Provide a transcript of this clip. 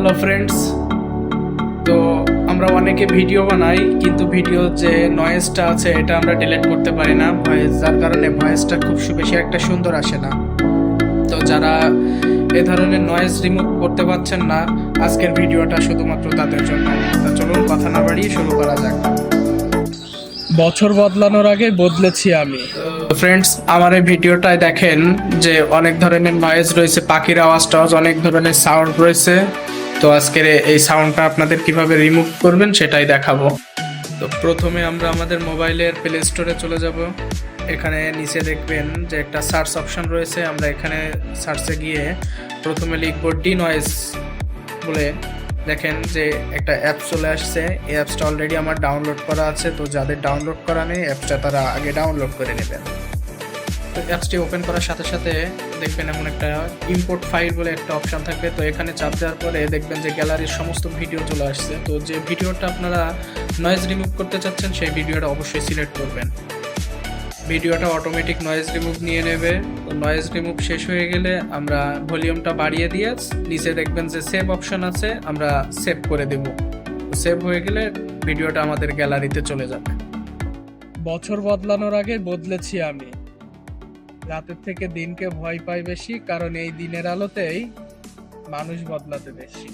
Hello friends, তো আমরা অনেকে ভিডিও বানাই কিন্তু ভিডিওর যে নয়েজটা আছে এটা আমরা ডিলিট করতে পারি না ভয়েস, যার কারণে ভয়েসটা খুব বেশি একটা সুন্দর আসে না। তো যারা এ ধরনের নয়েজ রিমুভ করতে পারছেন না, আজকের ভিডিওটা শুধুমাত্র তাদের জন্য। তা চলুন কথা না বাড়িয়ে শুরু করা যাক। বছর বদলানোর আগে বদলেছি আমি। ফ্রেন্ডস, আমার এই ভিডিওটায় দেখেন যে অনেক ধরনের নয়েজ রয়েছে, পাখির আওয়াজ টাওয়াজ, অনেক ধরনের সাউন্ড রয়েছে। তো আজকের এই সাউন্ডটা আপনাদের কিভাবে রিমুভ করবেন সেটাই দেখাবো। তো প্রথমে আমরা আমাদের মোবাইলের প্লে স্টোরে চলে যাব। এখানে নিচে দেখবেন যে একটা সার্চ অপশন রয়েছে, আমরা এখানে সার্চে গিয়ে প্রথমে লিখব ডি নয়েজ বলে। দেখেন যে একটা অ্যাপ চলে আসছে, এই অ্যাপসটা অলরেডি আমার ডাউনলোড করা আছে। তো যাদের ডাউনলোড করা নেই অ্যাপসটা তারা আগে ডাউনলোড করে নেবেন। তো অ্যাপসটি ওপেন করার সাথে সাথে দেখবেন এমন একটা ইম্পোর্ট ফাইল বলে একটা অপশন থাকবে। তো এখানে চাপ দেওয়ার পরে দেখবেন যে গ্যালারির সমস্ত ভিডিও চলে আসছে। তো যে ভিডিওটা আপনারা নয়েজ রিমুভ করতে চাচ্ছেন সেই ভিডিওটা অবশ্যই সিলেক্ট করবেন। ভিডিওটা অটোমেটিক নয়েজ রিমুভ নিয়ে নেবে। তো নয়েজ রিমুভ শেষ হয়ে গেলে আমরা ভলিউমটা বাড়িয়ে দিয়ে নিচে দেখবেন যে সেভ অপশন আছে, আমরা সেভ করে দেব। সেভ হয়ে গেলে ভিডিওটা আমাদের গ্যালারিতে চলে যাবে। বছর বদলানোর আগে বদলেছি আমি। রাতের থেকে দিনকে ভয় পাই বেশি, কারণ এই দিনের আলোতেই মানুষ বদলাতে বেশি।